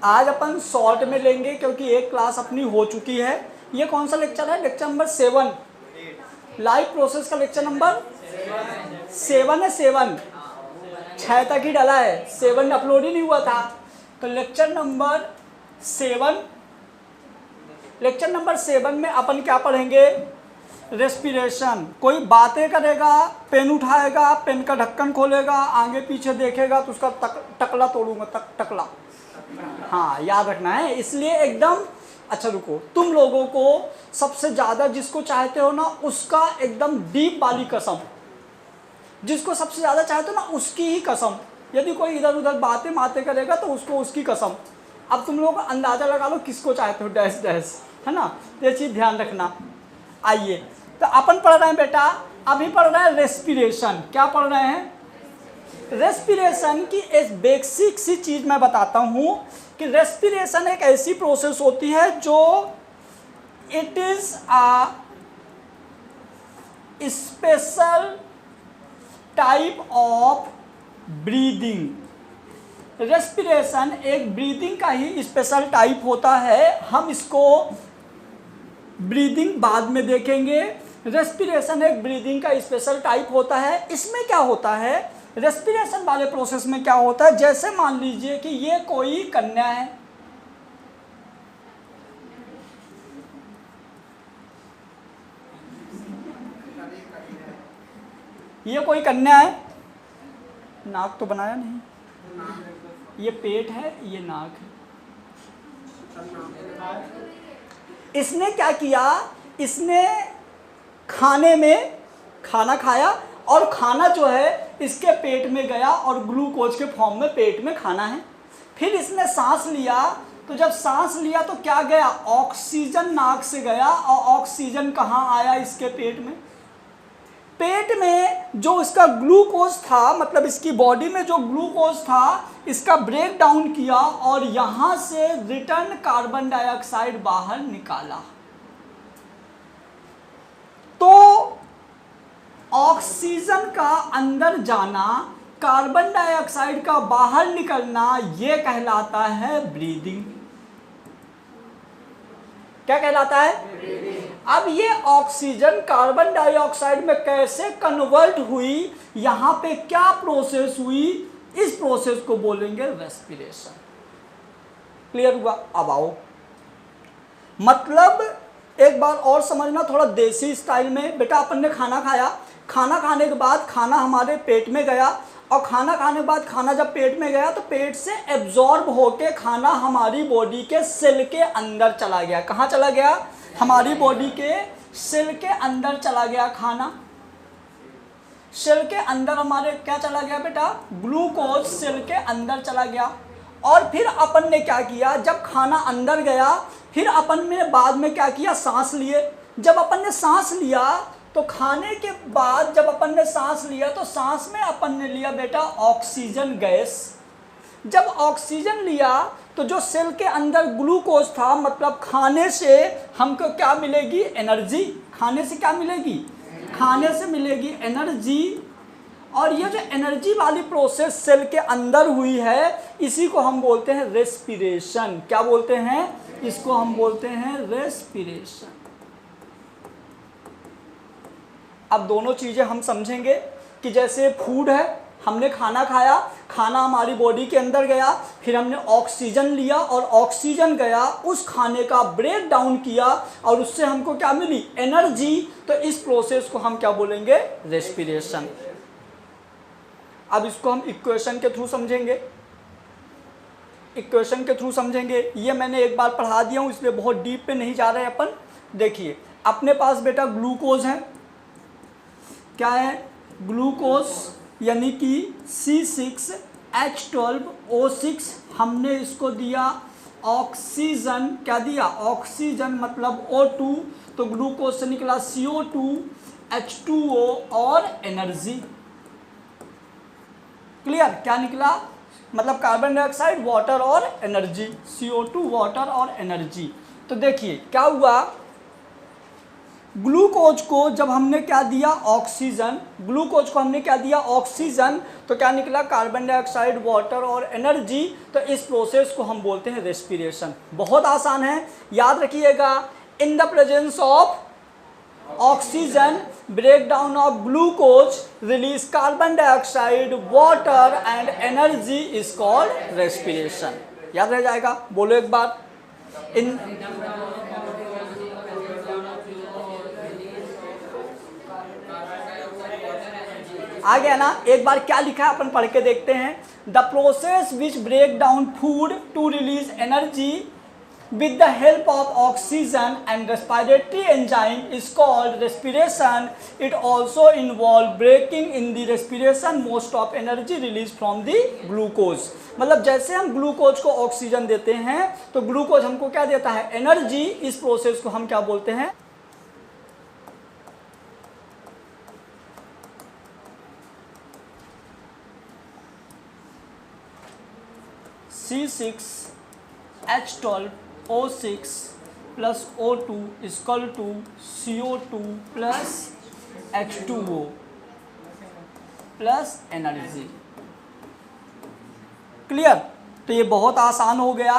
आज अपन शॉर्ट में लेंगे क्योंकि एक क्लास अपनी हो चुकी है। ये कौन सा लेक्चर है? लेक्चर नंबर 7, लाइव प्रोसेस का लेक्चर नंबर 7 है। 7 6 तक ही डाला है, 7 अपलोड ही नहीं हुआ था। तो लेक्चर नंबर 7 में अपन क्या पढ़ेंगे? रेस्पिरेशन। कोई बातें करेगा, पेन उठाएगा, पेन का ढक्कन खोलेगा, आगे पीछे देखेगा तो उसका टकला तोड़ूंगा, टकला। हाँ याद रखना है, इसलिए एकदम अच्छा रुको। तुम लोगों को सबसे ज़्यादा जिसको चाहते हो ना उसका एकदम डीप वाली कसम, जिसको सबसे ज़्यादा चाहते हो ना उसकी ही कसम। यदि कोई इधर उधर बातें करेगा तो उसको उसकी कसम। अब तुम लोग अंदाज़ा लगा लो किसको चाहते हो, डैश डैश, है ना। ये चीज़ ध्यान रखना। आइए तो अपन पढ़ रहे हैं बेटा, अभी पढ़ रहे हैं रेस्पिरेशन। क्या पढ़ रहे हैं? रेस्पिरेशन की एक बेसिक सी चीज़ मैं बताता हूँ कि रेस्पिरेशन एक ऐसी प्रोसेस होती है जो it is a special type of breathing. Respiration एक ब्रीदिंग का ही स्पेशल टाइप होता है। हम इसको ब्रीदिंग बाद में देखेंगे। रेस्पिरेशन एक ब्रीदिंग का स्पेशल टाइप होता है। इसमें क्या होता है, रेस्पिरेशन वाले प्रोसेस में क्या होता है, जैसे मान लीजिए कि ये कोई कन्या है, ये कोई कन्या है, नाक तो बनाया नहीं, ये पेट है, ये नाक है। इसने क्या किया, इसने खाने में खाना खाया और खाना जो है इसके पेट में गया और ग्लूकोज के फॉर्म में पेट में खाना है। फिर इसने सांस लिया, तो जब सांस लिया तो क्या गया, ऑक्सीजन नाक से गया और ऑक्सीजन कहाँ आया, इसके पेट में। पेट में जो इसका ग्लूकोज था, मतलब इसकी बॉडी में जो ग्लूकोज था, इसका ब्रेक डाउन किया और यहाँ से रिटर्न कार्बन डाइऑक्साइड बाहर निकाला। तो ऑक्सीजन का अंदर जाना, कार्बन डाइऑक्साइड का बाहर निकलना, यह कहलाता है ब्रीदिंग। क्या कहलाता है? अब ये ऑक्सीजन कार्बन डाइऑक्साइड में कैसे कन्वर्ट हुई, यहां पे क्या प्रोसेस हुई, इस प्रोसेस को बोलेंगे रेस्पिरेशन। क्लियर हुआ? अब आओ, मतलब एक बार और समझना थोड़ा देसी स्टाइल में। बेटा अपन ने खाना खाया, खाना खाने के बाद खाना हमारे पेट में गया और खाना खाने के बाद खाना जब पेट में गया तो पेट से एब्जॉर्ब होके खाना हमारी बॉडी के सेल के अंदर चला गया। कहाँ चला गया? हमारी बॉडी के सेल के अंदर चला गया खाना। सेल के अंदर हमारे क्या चला गया बेटा? ग्लूकोज सेल के अंदर चला गया। और फिर अपन ने क्या किया, जब खाना अंदर गया फिर अपन ने बाद में क्या किया, सांस लिए। जब अपन ने सांस लिया तो खाने के बाद जब अपन ने सांस लिया तो सांस में अपन ने लिया बेटा ऑक्सीजन गैस। जब ऑक्सीजन लिया तो जो सेल के अंदर ग्लूकोज था, मतलब खाने से हमको क्या मिलेगी, एनर्जी। खाने से क्या मिलेगी? खाने से मिलेगी एनर्जी। और ये जो एनर्जी वाली प्रोसेस सेल के अंदर हुई है, इसी को हम बोलते हैं रेस्पिरेशन। क्या बोलते हैं? इसको हम बोलते हैं रेस्पिरेशन। अब दोनों चीज़ें हम समझेंगे कि जैसे फूड है, हमने खाना खाया, खाना हमारी बॉडी के अंदर गया, फिर हमने ऑक्सीजन लिया और ऑक्सीजन गया, उस खाने का ब्रेक डाउन किया और उससे हमको क्या मिली, एनर्जी। तो इस प्रोसेस को हम क्या बोलेंगे, रेस्पिरेशन। अब इसको हम इक्वेशन के थ्रू समझेंगे, इक्वेशन के थ्रू समझेंगे। ये मैंने एक बार पढ़ा दिया हूँ इसलिए बहुत डीप पे नहीं जा रहे हैं अपन। देखिए अपने पास बेटा ग्लूकोज है, क्या है, ग्लूकोज, यानी कि C6H12O6। हमने इसको दिया ऑक्सीजन, क्या दिया, ऑक्सीजन मतलब O2, तो ग्लूकोज से निकला CO2, H2O और एनर्जी। क्लियर? क्या निकला, मतलब कार्बन डाइऑक्साइड, वाटर और एनर्जी, CO2 वाटर और एनर्जी। तो देखिए क्या हुआ, ग्लूकोज को जब हमने क्या दिया ऑक्सीजन, ग्लूकोज को हमने क्या दिया ऑक्सीजन, तो क्या निकला कार्बन डाइऑक्साइड, वाटर और एनर्जी। तो इस प्रोसेस को हम बोलते हैं रेस्पिरेशन। बहुत आसान है, याद रखिएगा। In the presence of oxygen, breakdown of glucose, release carbon dioxide, water and energy is called respiration. याद रह जाएगा, बोलो एक बार। इन आ गया ना, एक बार क्या लिखा है अपन पढ़ के देखते हैं। The process which break down food to release energy with the help of oxygen and respiratory enzyme is called respiration. It also involve breaking in the respiration most of energy released from the glucose. मतलब जैसे हम glucose को oxygen देते हैं तो glucose हमको क्या देता है, एनर्जी। इस प्रोसेस को हम क्या बोलते हैं, C6H12O6 plus O2 equal to CO2 plus H2O plus energy. Clear? तो ये बहुत आसान हो गया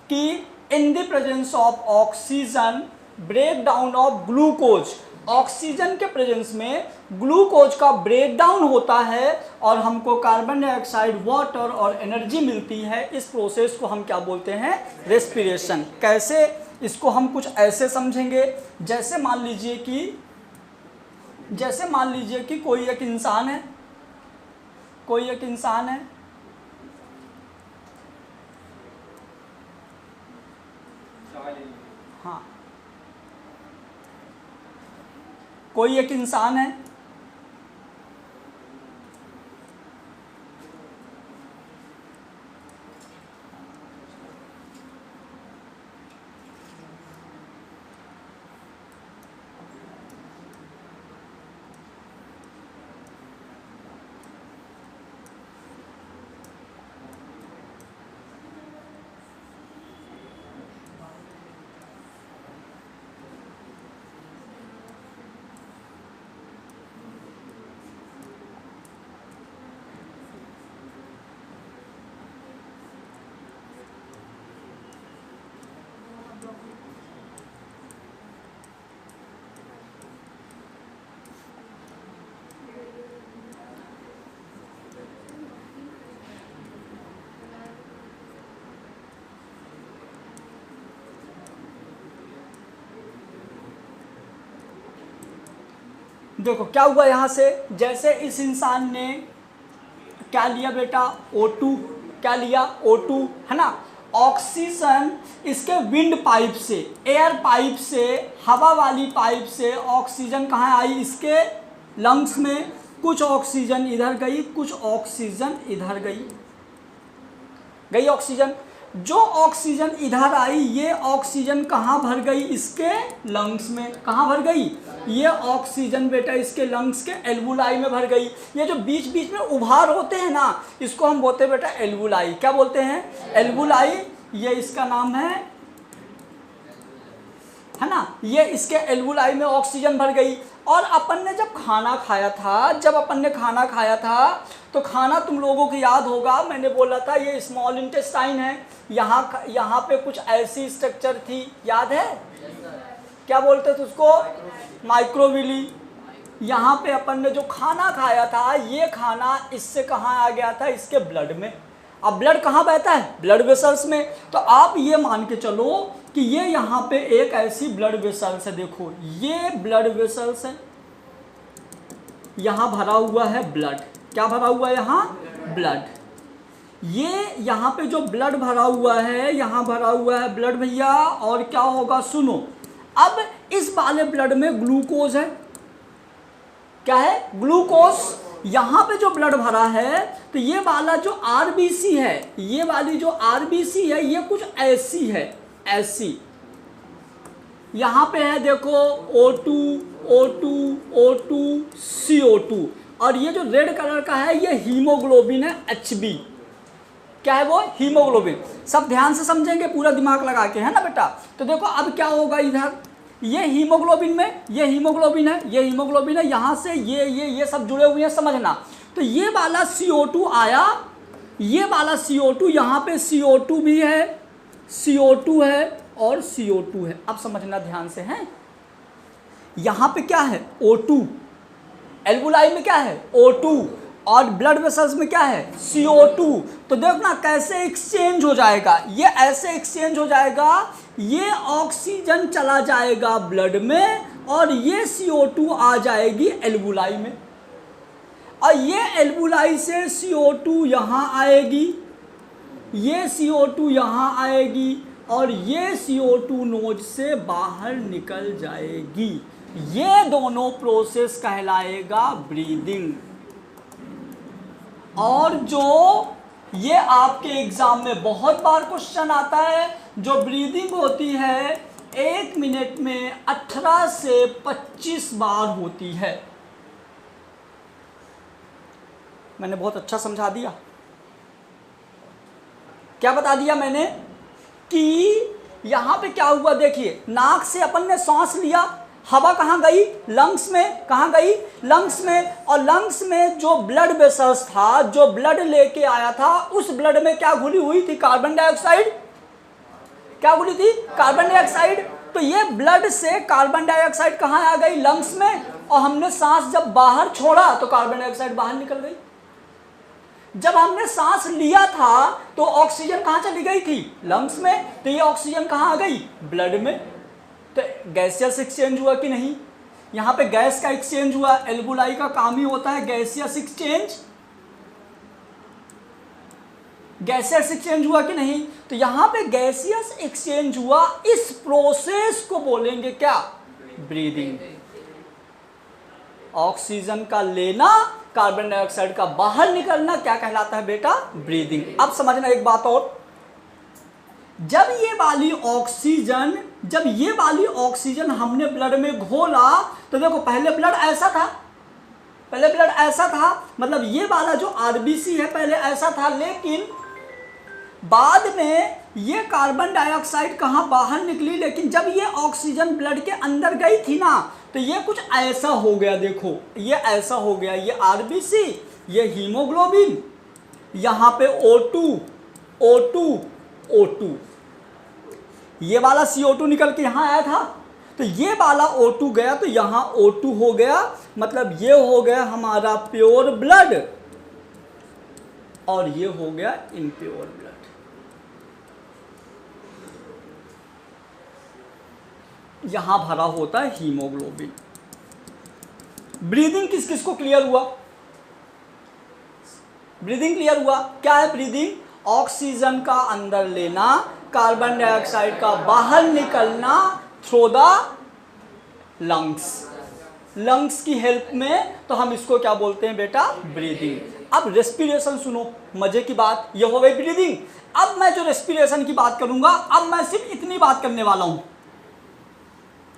कि in the presence of oxygen, breakdown of glucose, oxygen के प्रेजेंस में ग्लूकोज का ब्रेक डाउन होता है और हमको कार्बन डाइऑक्साइड, वाटर और एनर्जी मिलती है। इस प्रोसेस को हम क्या बोलते हैं, रेस्पिरेशन। कैसे, इसको हम कुछ ऐसे समझेंगे, जैसे मान लीजिए कि कोई एक इंसान है, हाँ, कोई एक इंसान है, देखो क्या हुआ यहाँ से। जैसे इस इंसान ने क्या लिया बेटा, O2, क्या लिया O2, है ना। ऑक्सीजन इसके विंड पाइप से, एयर पाइप से, हवा वाली पाइप से ऑक्सीजन कहाँ आई, इसके लंग्स में। कुछ ऑक्सीजन इधर गई, कुछ ऑक्सीजन इधर गई ऑक्सीजन। जो ऑक्सीजन इधर आई, ये ऑक्सीजन कहाँ भर गई, इसके लंग्स में। कहाँ भर गई, ये ऑक्सीजन बेटा इसके लंग्स के एल्वुलाई में भर गई। ये जो बीच बीच में उभार होते हैं ना, इसको हम बोलते हैं बेटा एल्वुलाई। क्या बोलते हैं, एल्वुलाई। ये इसका नाम है ना। ये इसके एल्वुलाई में ऑक्सीजन भर गई। और अपन ने जब खाना खाया था, तो खाना तुम लोगों को याद होगा, मैंने बोला था ये स्मॉल इंटेस्टाइन है। यहाँ पे कुछ ऐसी स्ट्रक्चर थी, याद है, क्या बोलते थे उसको, माइक्रोविली। यहाँ पे अपन ने जो खाना खाया था, ये खाना इससे कहाँ आ गया था, इसके ब्लड में। अब ब्लड कहाँ बहता है, ब्लड वेसल्स में। तो आप ये मान के चलो कि ये यहाँ पे एक ऐसी ब्लड वेसल्स है। देखो ये ब्लड वेसल्स है, यहाँ भरा हुआ है ब्लड। क्या भरा हुआ है यहाँ, ब्लड। ये यहाँ पे जो ब्लड भरा हुआ है, यहाँ भरा हुआ है ब्लड भैया। और क्या होगा, सुनो, अब इस वाले ब्लड में ग्लूकोज है। क्या है, ग्लूकोज। यहाँ पे जो ब्लड भरा है, तो ये वाला जो आरबीसी है, ये वाली जो आरबीसी है, ये कुछ ऐसी है, ऐसी। यहाँ पे है देखो O2, O2, O2, CO2। और ये जो रेड कलर का है, ये हीमोग्लोबिन है, HB। क्या है वो, हीमोग्लोबिन। सब ध्यान से समझेंगे, पूरा दिमाग लगा के, है ना बेटा। तो देखो अब क्या होगा, इधर ये हीमोग्लोबिन में, ये हीमोग्लोबिन है, ये हीमोग्लोबिन है, यहाँ से ये सब जुड़े हुए हैं, समझना। तो ये वाला CO2 आया, ये वाला CO2, यहाँ पे CO2 भी है, CO2 है और CO2 है। अब समझना ध्यान से हैं, यहाँ पे क्या है O2, एल्वुलाई में क्या है O2 और ब्लड वेसल्स में क्या है CO2। तो देखना कैसे एक्सचेंज हो जाएगा, ये ऐसे एक्सचेंज हो जाएगा, ये ऑक्सीजन चला जाएगा ब्लड में और ये CO2 आ जाएगी एल्वुलाई में, और ये एल्वुलाई से CO2 यहाँ आएगी, ये CO2 यहाँ आएगी और ये CO2 नोज से बाहर निकल जाएगी। ये दोनों प्रोसेस कहलाएगा ब्रीदिंग। और जो ये आपके एग्जाम में बहुत बार क्वेश्चन आता है, जो ब्रीदिंग होती है 1 मिनट में 18 से 25 बार होती है। मैंने बहुत अच्छा समझा दिया, क्या बता दिया मैंने कि यहाँ पे क्या हुआ, देखिए नाक से अपन ने सांस लिया, हवा कहाँ गई, लंग्स में, कहाँ गई, लंग्स में, और लंग्स में जो ब्लड वेसल्स था, जो ब्लड लेके आया था, उस ब्लड में क्या घुली हुई थी, कार्बन डाइऑक्साइड। क्या घुली थी, कार्बन डाइऑक्साइड। तो ये ब्लड से कार्बन डाइऑक्साइड कहाँ आ गई, लंग्स में, और हमने सांस जब बाहर छोड़ा तो कार्बन डाइऑक्साइड बाहर निकल गई। जब हमने सांस लिया था तो ऑक्सीजन कहाँ चली गई थी, लंग्स में, तो ये ऑक्सीजन कहाँ आ गई, ब्लड में। तो गैसियस एक्सचेंज हुआ कि नहीं, यहाँ पे गैस का एक्सचेंज हुआ। एल्वुलाई का काम ही होता है गैसियस एक्सचेंज, गैसियस एक्सचेंज हुआ कि नहीं। तो यहाँ पे गैसियस एक्सचेंज हुआ, इस प्रोसेस को बोलेंगे क्या, ब्रीदिंग। ऑक्सीजन का लेना, कार्बन डाइऑक्साइड का बाहर निकलना क्या कहलाता है बेटा, ब्रीदिंग। अब समझना एक बात और, जब ये वाली ऑक्सीजन हमने ब्लड में घोला, तो देखो पहले ब्लड ऐसा था, मतलब ये वाला जो आरबीसी है पहले ऐसा था, लेकिन बाद में ये कार्बन डाइऑक्साइड कहाँ बाहर निकली, लेकिन जब ये ऑक्सीजन ब्लड के अंदर गई थी ना, तो ये कुछ ऐसा हो गया, देखो ये ऐसा हो गया, ये आरबीसी, ये हीमोग्लोबिन, यहाँ पे O2, ये वाला CO2 निकल के यहाँ आया था, तो ये वाला O2 गया तो यहाँ O2 हो गया, मतलब ये हो गया हमारा प्योर ब्लड और ये हो गया इम्प्योर ब्लड। यहां भरा होता है हीमोग्लोबिन। ब्रीदिंग किस किस को क्लियर हुआ, ब्रीदिंग क्लियर हुआ। क्या है ब्रीदिंग, ऑक्सीजन का अंदर लेना, कार्बन डाइऑक्साइड का बाहर निकलना थ्रू द लंग्स की हेल्प में, तो हम इसको क्या बोलते हैं बेटा, ब्रीदिंग। अब रेस्पिरेशन सुनो, मजे की बात, ये हो गई ब्रीदिंग। अब मैं जो रेस्पिरेशन की बात करूंगा, अब मैं सिर्फ इतनी बात करने वाला हूं,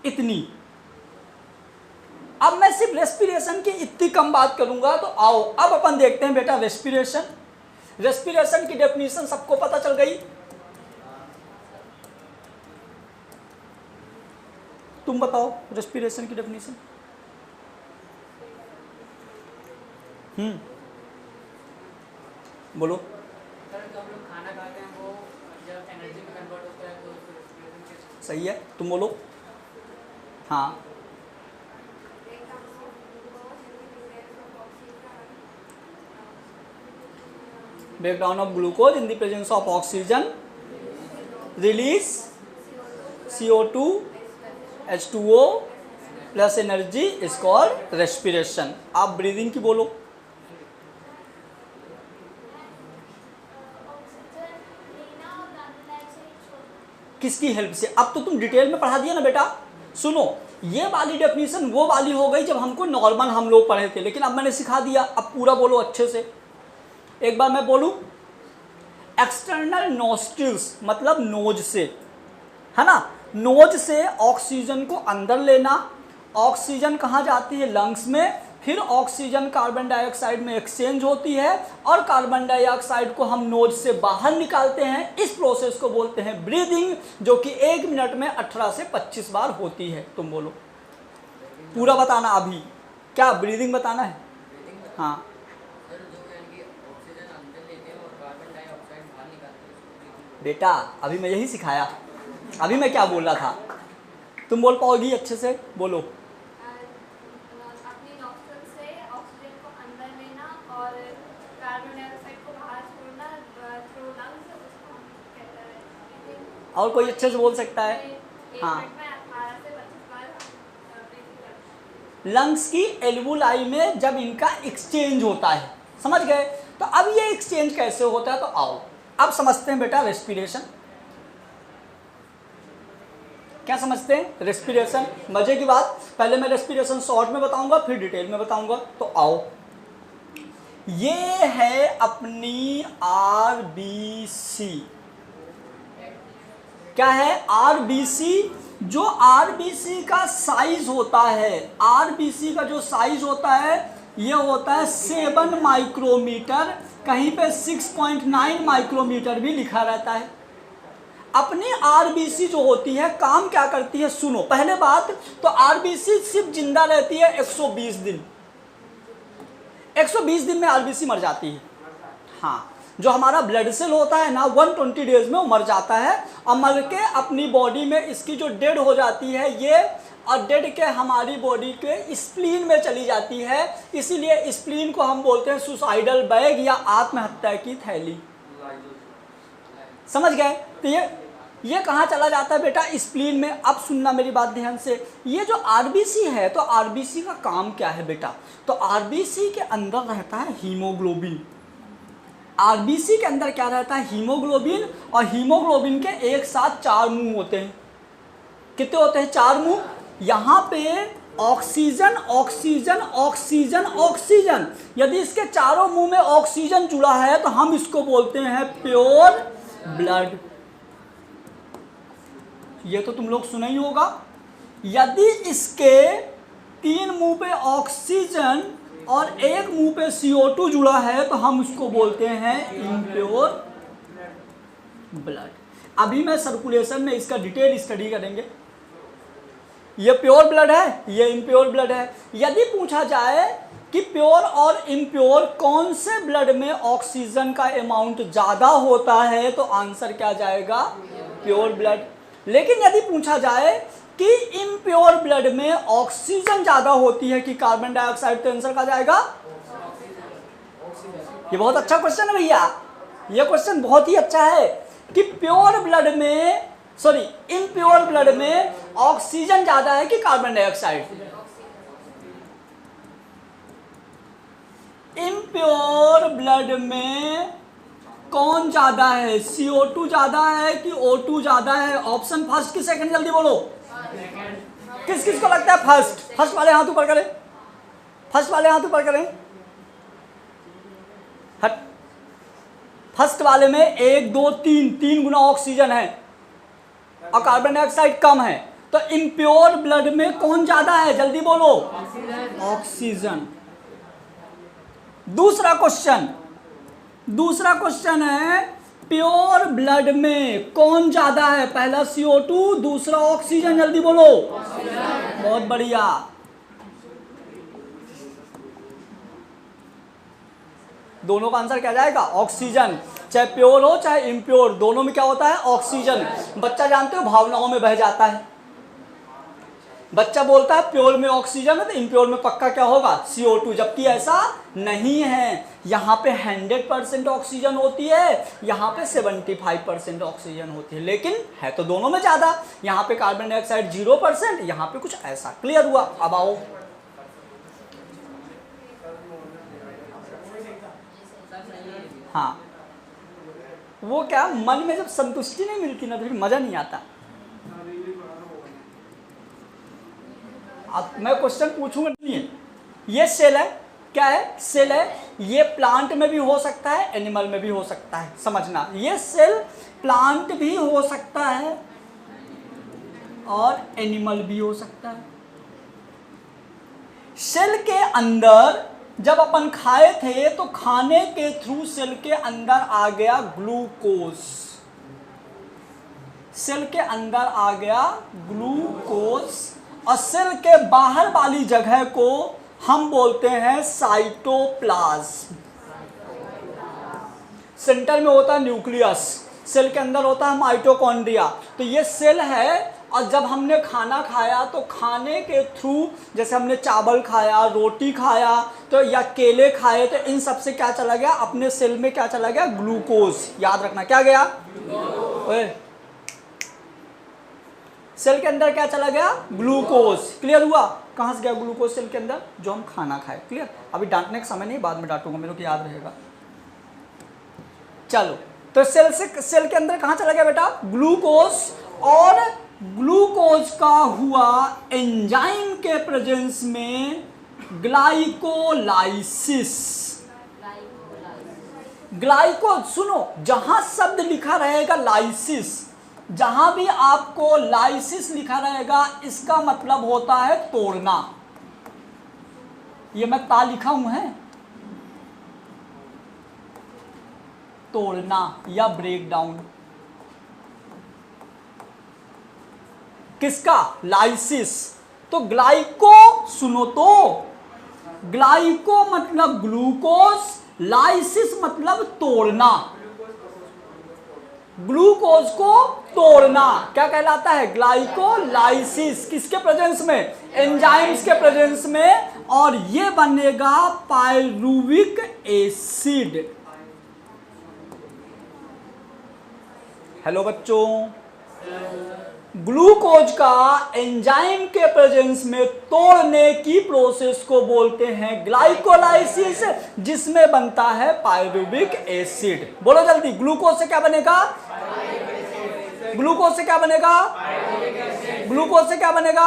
इतनी। अब मैं सिर्फ रेस्पिरेशन की इतनी कम बात करूंगा। तो आओ अब अपन देखते हैं बेटा रेस्पिरेशन की डेफिनेशन सबको पता चल गई। तुम बताओ रेस्पिरेशन की डेफिनेशन। बोलो। खाना खाते हैं वो जब एनर्जी में कन्वर्ट होता है तो सही है, तुम बोलो। हाँ, breakdown of glucose in the presence of oxygen, release CO2, H2O plus energy is called respiration। आप ब्रीदिंग की बोलो। किसकी हेल्प से, अब तो तुम डिटेल में पढ़ा दिया ना बेटा। सुनो, ये वाली डेफिनेशन वो वाली हो गई जब हमको नॉर्मल हम लोग पढ़े थे, लेकिन अब मैंने सिखा दिया, अब पूरा बोलो अच्छे से। एक बार मैं बोलूं, एक्सटर्नल नोस्ट्रिल्स मतलब नोज से, है ना, नोज से ऑक्सीजन को अंदर लेना, ऑक्सीजन कहाँ जाती है, लंग्स में, फिर ऑक्सीजन कार्बन डाइऑक्साइड में एक्सचेंज होती है और कार्बन डाइऑक्साइड को हम नोज से बाहर निकालते हैं। इस प्रोसेस को बोलते हैं ब्रीदिंग, जो कि 1 मिनट में 18 से 25 बार होती है। तुम बोलो, पूरा बताना अभी, क्या ब्रीदिंग बताना है? हाँ बेटा, अभी मैं यही सिखाया, अभी मैं क्या बोल रहा था, तुम बोल पाओगी अच्छे से? बोलो। अपनी नॉस्ट्रल से ऑक्सीजन को अंदर लेना और कार्बन डाइऑक्साइड को बाहर छोड़ना थ्रू लंग्स, उसको हम कहते हैं। और कोई अच्छे से बोल सकता है? हाँ, मिनट में 18 से 25 बार ब्रीथिंग करते हैं। लंग्स की एल्वुलाई में जब इनका एक्सचेंज होता है, समझ गए? तो अब ये एक्सचेंज कैसे होता है, तो आओ अब समझते हैं बेटा रेस्पिरेशन। क्या समझते हैं? रेस्पिरेशन। मजे की बात, पहले मैं रेस्पिरेशन शॉर्ट में बताऊंगा, फिर डिटेल में बताऊंगा। तो आओ, ये है अपनी आरबीसी। क्या है? आरबीसी। जो आरबीसी का साइज होता है, आरबीसी का जो साइज होता है ये होता है 7 माइक्रोमीटर, कहीं पे 6.9 माइक्रोमीटर भी लिखा रहता है। अपनी आरबीसी जो होती है काम क्या करती है, सुनो पहले बात। तो आरबीसी सिर्फ जिंदा रहती है 120 दिन। 120 दिन में आरबीसी मर जाती है। हाँ, जो हमारा ब्लड सेल होता है ना, 120 डेज में वो मर जाता है और मर के अपनी बॉडी में इसकी जो डेड हो जाती है ये, और डेड के हमारी बॉडी के स्प्लीन में चली जाती है। इसीलिए स्प्लीन को हम बोलते हैं सुसाइडल बैग या आत्महत्या की थैली। समझ गए? तो ये कहाँ चला जाता है बेटा? स्प्लीन में। अब सुनना मेरी बात ध्यान से, ये जो आरबीसी है, तो आरबीसी का काम क्या है बेटा? तो आरबीसी के अंदर रहता है हीमोग्लोबिन। आरबीसी के अंदर क्या रहता है? हीमोग्लोबिन। और हीमोग्लोबिन के एक साथ 4 मुंह होते हैं। कितने होते हैं? 4 मुंह। यहाँ पे ऑक्सीजन ऑक्सीजन ऑक्सीजन ऑक्सीजन, यदि इसके चारों मुंह में ऑक्सीजन जुड़ा है तो हम इसको बोलते हैं प्योर ब्लड। ये तो तुम लोग सुना ही होगा। यदि इसके 3 मुंह पे ऑक्सीजन और 1 मुंह पे CO2 जुड़ा है तो हम उसको बोलते हैं इम्प्योर ब्लड। अभी मैं सर्कुलेशन में इसका डिटेल स्टडी करेंगे। ये प्योर ब्लड है, ये इम्प्योर ब्लड है। यदि पूछा जाए कि प्योर और इम्प्योर कौन से ब्लड में ऑक्सीजन का अमाउंट ज़्यादा होता है, तो आंसर क्या जाएगा? Pure blood. लेकिन यदि पूछा जाए कि इम्प्योर ब्लड में ऑक्सीजन ज़्यादा होती है कि कार्बन डाइऑक्साइड, तो आंसर क्या जाएगा? ये बहुत अच्छा क्वेश्चन है भैया, ये क्वेश्चन बहुत ही अच्छा है कि प्योर ब्लड में, सॉरी इम्प्योर ब्लड में ऑक्सीजन ज़्यादा है कि कार्बन डाइऑक्साइड? इम्प्योर ब्लड में कौन ज्यादा है? CO2 ज्यादा है कि O2 ज्यादा है? ऑप्शन फर्स्ट की सेकंड, जल्दी बोलो। किस किस को लगता है फर्स्ट? फर्स्ट वाले हाथ ऊपर करें, फर्स्ट वाले हाथ ऊपर करें। हट, फर्स्ट वाले में 1 2 3 गुना ऑक्सीजन है और कार्बन डाइऑक्साइड कम है। तो इम्प्योर ब्लड में कौन ज्यादा है? जल्दी बोलो। ऑक्सीजन। दूसरा क्वेश्चन है प्योर ब्लड में कौन ज्यादा है? पहला CO2, दूसरा ऑक्सीजन, जल्दी बोलो। बहुत बढ़िया। दोनों का आंसर क्या जाएगा? ऑक्सीजन। चाहे प्योर हो चाहे इम्प्योर, दोनों में क्या होता है? ऑक्सीजन। बच्चा जानते हो भावनाओं में बह जाता है। बच्चा बोलता है प्योर में ऑक्सीजन है तो इम्प्योर में पक्का क्या होगा? CO2, जबकि ऐसा नहीं है। यहाँ पे 100% ऑक्सीजन होती है, यहाँ पे 75% ऑक्सीजन होती है, लेकिन है तो दोनों में ज़्यादा। यहाँ पे कार्बन डाइऑक्साइड 0%, यहाँ पे कुछ ऐसा। क्लियर हुआ? अब आओ, हाँ, वो क्या, मन में जब संतुष्टि नहीं मिलती ना तो फिर मज़ा नहीं आता। अब मैं क्वेश्चन पूछूंगा नहीं है। ये सेल है, क्या है? सेल है। ये प्लांट में भी हो सकता है, एनिमल में भी हो सकता है। समझना, ये सेल प्लांट भी हो सकता है और एनिमल भी हो सकता है। सेल के अंदर जब अपन खाए थे तो खाने के थ्रू सेल के अंदर आ गया ग्लूकोज, सेल के अंदर आ गया ग्लूकोज, और सेल के बाहर वाली जगह को हम बोलते हैं साइटोप्लाज्म। सेंटर में होता है न्यूक्लियस, सेल के अंदर होता है माइटोकॉन्ड्रिया। तो ये सेल है, और जब हमने खाना खाया तो खाने के थ्रू, जैसे हमने चावल खाया, रोटी खाया, तो या केले खाए, तो इन सब से क्या चला गया, अपने सेल में क्या चला गया, ग्लूकोज। याद रखना क्या गया, ओए सेल के अंदर क्या चला गया, ग्लूकोज। क्लियर हुआ, कहाँ से गया ग्लूकोज सेल के अंदर, जो हम खाना खाए। क्लियर, अभी डांटने का समय नहीं, बाद में डांटूंगा, मेरे को याद रहेगा। चलो, तो सेल के अंदर कहाँ चला गया बेटा, ग्लूकोज, और ग्लूकोज का हुआ एंजाइम के प्रेजेंस में ग्लाइकोलाइसिस। ग्लाइको, सुनो, जहां शब्द लिखा रहेगा लाइसिस, जहां भी आपको लाइसिस लिखा रहेगा, इसका मतलब होता है तोड़ना। ये मैं ता लिखा हूं है, तोड़ना या ब्रेक डाउन। किसका, लाइसिस। तो ग्लाइको, सुनो तो, ग्लाइको मतलब ग्लूकोज, लाइसिस मतलब तोड़ना। ग्लूकोज को तोड़ना क्या कहलाता है, ग्लाइकोलाइसिस। किसके प्रेजेंस में, एंजाइम्स के प्रेजेंस में, और ये बनेगा पायरुविक एसिड। हेलो बच्चों, ग्लूकोज का एंजाइम के प्रेजेंस में तोड़ने की प्रोसेस को बोलते हैं ग्लाइकोलाइसिस, जिसमें बनता है पायरुविक एसिड। बोलो जल्दी, ग्लूकोज से क्या बनेगा, ग्लूकोज से क्या बनेगा, ग्लूकोज से क्या बनेगा,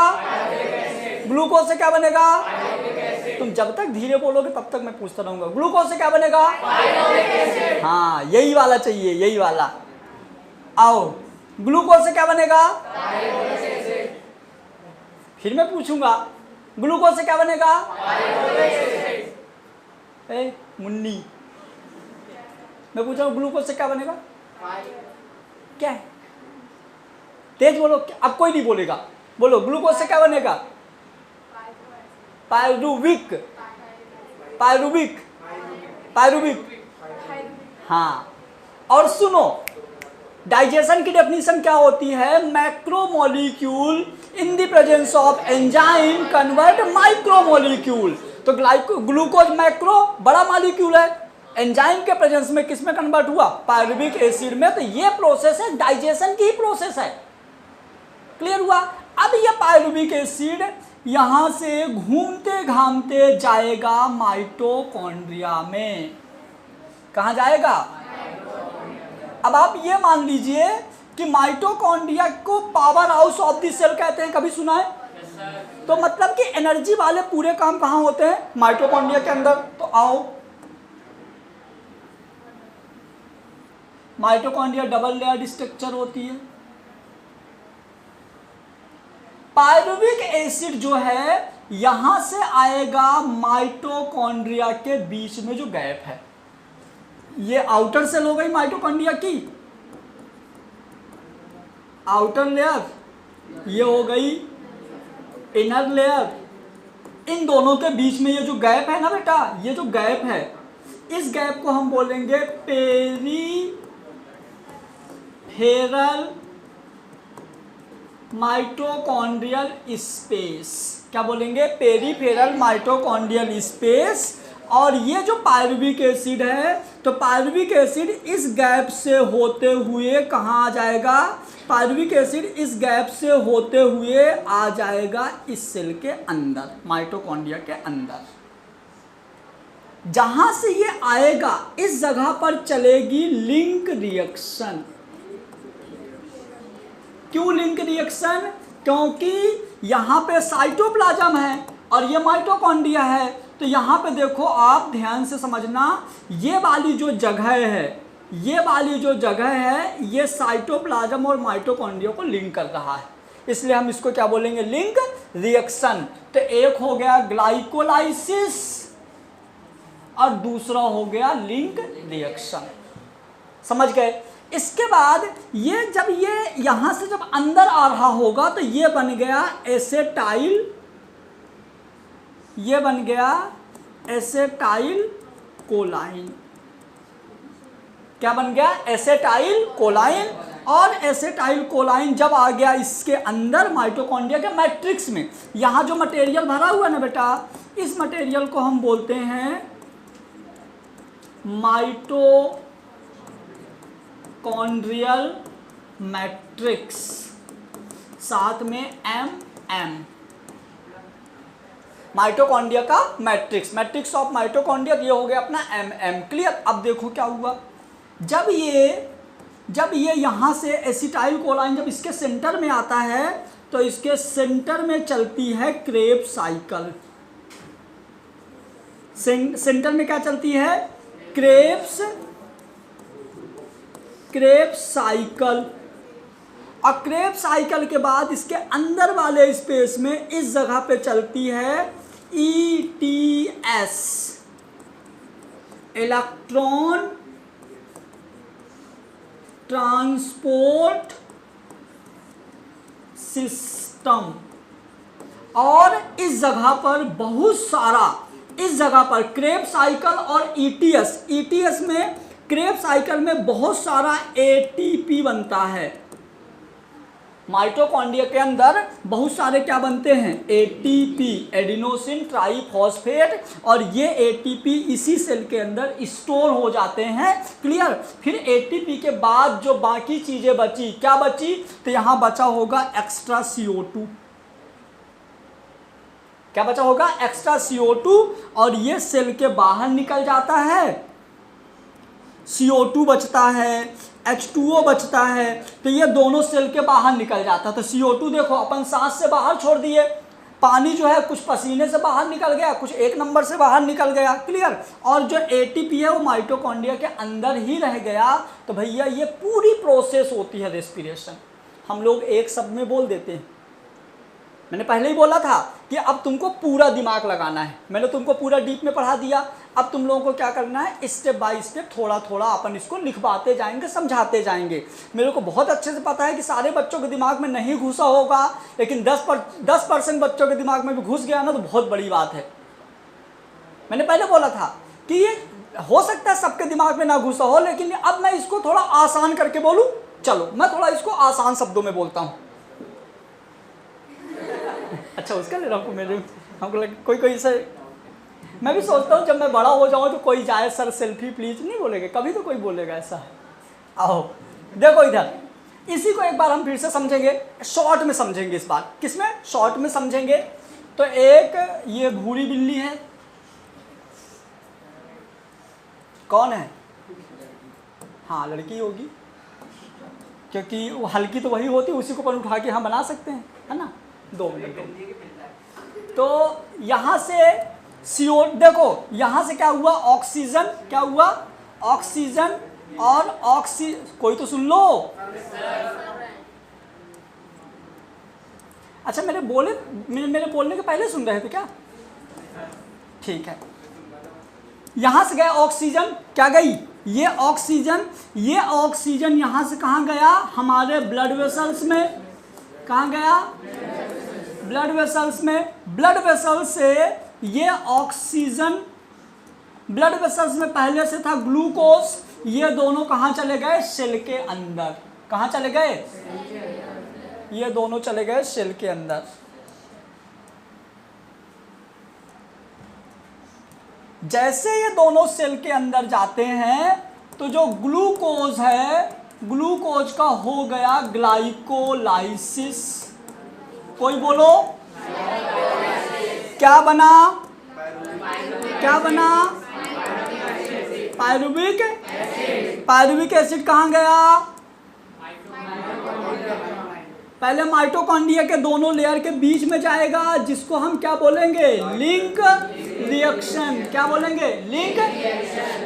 ग्लूकोज से क्या बनेगा। तुम जब तक धीरे बोलोगे तब तक मैं पूछता रहूंगा, ग्लूकोज से क्या बनेगा, हाँ यही वाला चाहिए, यही वाला। आओ, ग्लूकोज से क्या बनेगा, फिर मैं पूछूंगा, ग्लूकोज से क्या बनेगा, मुन्नी, मैं पूछ रहा हूं ग्लूकोज से क्या बनेगा, क्या है, तेज बोलो, अब कोई नहीं बोलेगा, बोलो ग्लूकोज से क्या बनेगा, पायरुविक, पायरुविक, पायरुविक, हाँ। और सुनो, डाइजेशन की डेफिनेशन क्या होती है, macromolecule in the presence of enzyme convert micromolecule. तो ग्लूकोज मैक्रो, बड़ा मॉलिक्यूल है, एंजाइम के प्रेजेंस में किस में कन्वर्ट हुआ, पायरुविक एसिड में। तो ये प्रोसेस है, डाइजेशन की ही प्रोसेस है। क्लियर हुआ। अब ये पायरुविक एसिड यहां से घूमते घामते जाएगा माइटोकॉन्ड्रिया में। कहां जाएगा, अब आप ये मान लीजिए कि माइटोकॉन्ड्रिया को powerhouse of the cell कहते हैं, कभी सुना है? तो मतलब कि एनर्जी वाले पूरे काम कहाँ होते हैं, माइटोकॉन्ड्रिया के अंदर। तो आओ, माइटोकॉन्ड्रिया डबल लेयर्ड स्ट्रक्चर होती है। पायरुविक एसिड जो है यहां से आएगा माइटोकॉन्ड्रिया के बीच में जो गैप है, ये आउटर सेल हो गई माइटोकॉन्ड्रिया की, आउटर लेयर, ये हो गई इनर लेयर। इन दोनों के बीच में ये जो गैप है ना बेटा, ये जो गैप है, इस गैप को हम बोलेंगे पेरीफेरल माइटोकॉन्ड्रियल स्पेस। क्या बोलेंगे, पेरीफेरल माइटोकॉन्ड्रियल स्पेस। और ये जो पायरुविक एसिड है, तो पायरुविक एसिड इस गैप से होते हुए कहाँ आ जाएगा, पायरुविक एसिड इस गैप से होते हुए आ जाएगा इस सेल के अंदर, माइटोकॉन्ड्रिया के अंदर। जहां से ये आएगा इस जगह पर चलेगी लिंक रिएक्शन। क्यों लिंक रिएक्शन, क्योंकि यहाँ पे साइटोप्लाज्म है और ये माइटोकॉन्ड्रिया है। तो यहाँ पे देखो, आप ध्यान से समझना, ये वाली जो जगह है, ये वाली जो जगह है, ये साइटोप्लाज्म और माइटोकॉन्ड्रिया को लिंक कर रहा है। इसलिए हम इसको क्या बोलेंगे, लिंक रिएक्शन। तो एक हो गया ग्लाइकोलाइसिस और दूसरा हो गया लिंक रिएक्शन। समझ गए। इसके बाद ये जब ये यहां से जब अंदर आ रहा होगा तो ये बन गया एसेटाइल, ये बन गया एसेटाइल कोलाइन। क्या बन गया, एसेटाइल कोलाइन। और एसेटाइल कोलाइन जब आ गया इसके अंदर माइटोकॉन्ड्रिया के मैट्रिक्स में, यहां जो मटेरियल भरा हुआ है ना बेटा, इस मटेरियल को हम बोलते हैं माइटोकॉन्ड्रियल मैट्रिक्स, साथ में एम माइटोकॉन्ड्रिया का मैट्रिक्स, मैट्रिक्स ऑफ माइटोकॉन्ड्रिया। ये हो गया अपना एम। क्लियर। अब देखो क्या हुआ, जब ये यहाँ से एसिटाइल कोलाइन जब इसके सेंटर में आता है तो इसके सेंटर में चलती है क्रेब्स साइकिल। सेंटर में क्या चलती है, क्रेब्स साइकिल। और क्रेब्स साइकिल के बाद इसके अंदर वाले स्पेस में इस जगह पे चलती है ETS, इलेक्ट्रॉन ट्रांसपोर्ट सिस्टम। और इस जगह पर बहुत सारा, इस जगह पर क्रेब्स साइकिल और ETS में, क्रेब्स साइकिल में बहुत सारा ATP बनता है। माइटोकॉन्ड्रिया के अंदर बहुत सारे क्या बनते हैं, ATP, एडिनोसिन ट्राइफॉस्फेट। और ये ATP इसी सेल के अंदर स्टोर हो जाते हैं। क्लियर। फिर ATP के बाद जो बाकी चीजें बची, क्या बची, तो यहां बचा होगा एक्स्ट्रा CO2। क्या बचा होगा, एक्स्ट्रा CO2। और ये सेल के बाहर निकल जाता है, CO2 बचता है, H2O बचता है। तो ये दोनों सेल के बाहर निकल जाता है। तो CO2 देखो अपन सांस से बाहर छोड़ दिए, पानी जो है कुछ पसीने से बाहर निकल गया, कुछ एक नंबर से बाहर निकल गया। क्लियर। और जो ATP है वो माइटोकॉन्ड्रिया के अंदर ही रह गया। तो भैया ये पूरी प्रोसेस होती है रेस्पिरेशन। हम लोग एक शब्द में बोल देते हैं। मैंने पहले ही बोला था कि अब तुमको पूरा दिमाग लगाना है। मैंने तुमको पूरा डीप में पढ़ा दिया। अब तुम लोगों को क्या करना है, स्टेप बाय स्टेप थोड़ा थोड़ा अपन इसको लिखवाते जाएंगे, समझाते जाएंगे। मेरे को बहुत अच्छे से पता है कि सारे बच्चों के दिमाग में नहीं घुसा होगा, लेकिन 10% बच्चों के दिमाग में भी घुस गया ना तो बहुत बड़ी बात है। मैंने पहले बोला था कि ये हो सकता है सबके दिमाग में ना घुसा हो, लेकिन अब मैं इसको थोड़ा आसान करके बोलूँ। चलो मैं थोड़ा इसको आसान शब्दों में बोलता हूँ। अच्छा उसका ले रहा हूँ मेरे, हमको लगे कोई से, मैं भी सोचता हूँ जब मैं बड़ा हो जाऊँ तो कोई जाए सर सेल्फी प्लीज, नहीं बोलेगा कभी, तो कोई बोलेगा ऐसा। आओ देखो इधर, इसी को एक बार हम फिर से समझेंगे, शॉर्ट में समझेंगे इस बार। किसमें, शॉर्ट में समझेंगे। तो एक ये भूरी बिल्ली है, कौन है, हाँ लड़की होगी, क्योंकि वो हल्की तो वही होती है, उसी को अपन उठा के हम बना सकते हैं, है ना। 2 मिनट। तो यहाँ से CO, देखो यहाँ से क्या हुआ, ऑक्सीजन, क्या हुआ, ऑक्सीजन और कोई तो सुन लो। अच्छा मेरे बोलने के पहले सुन रहे थे क्या, ठीक है। यहाँ से गया ऑक्सीजन, क्या गई, ये ऑक्सीजन यहाँ से कहाँ गया, हमारे ब्लड वेसल्स में। कहाँ गया, ब्लड वेसल्स में। ब्लड वेसल से ये ऑक्सीजन, ब्लड वेसल्स में पहले से था ग्लूकोज, ये दोनों कहाँ चले गए, सेल के अंदर। कहाँ चले गए, ये दोनों चले गए सेल के अंदर। जैसे ये दोनों सेल के अंदर जाते हैं तो जो ग्लूकोज है, ग्लूकोज का हो गया ग्लाइकोलाइसिस। कोई बोलो, क्या बना, क्या बना, पायरुविक एसिड कहाँ गया, पहले माइटोकॉन्ड्रिया के दोनों लेयर के बीच में जाएगा, जिसको हम क्या बोलेंगे, लिंक रिएक्शन। क्या बोलेंगे, लिंक।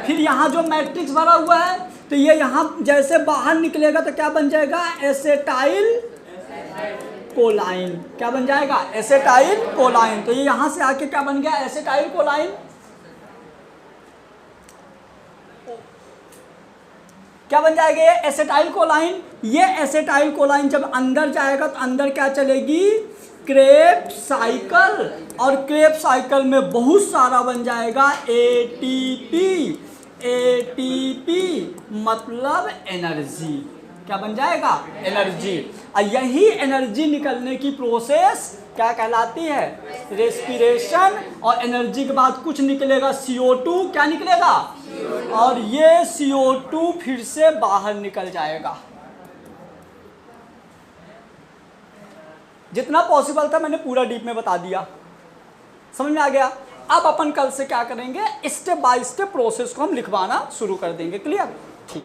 फिर यहाँ जो मैट्रिक्स भरा हुआ है तो ये यहाँ जैसे बाहर निकलेगा तो क्या बन जाएगा, एसेटाइल कोलाइन। क्या बन जाएगा? एसेटाइल कोलाइन। तो ये यहां से आके क्या बन गया? एसेटाइल कोलाइन। क्या बन जाएगा ये? एसेटाइल कोलाइन। ये एसेटाइल कोलाइन जब अंदर जाएगा तो अंदर क्या चलेगी? क्रेब्स साइकिल, और क्रेब्स साइकिल में बहुत सारा बन जाएगा एटीपी। एटीपी मतलब एनर्जी। क्या बन जाएगा? एनर्जी। और यही एनर्जी निकलने की प्रोसेस क्या कहलाती है? रेस्पिरेशन। और एनर्जी के बाद कुछ निकलेगा CO2। क्या निकलेगा? और ये CO2 फिर से बाहर निकल जाएगा। जितना पॉसिबल था मैंने पूरा डीप में बता दिया। समझ में आ गया? अब अपन कल से क्या करेंगे? स्टेप बाय स्टेप प्रोसेस को हम लिखवाना शुरू कर देंगे। क्लियर?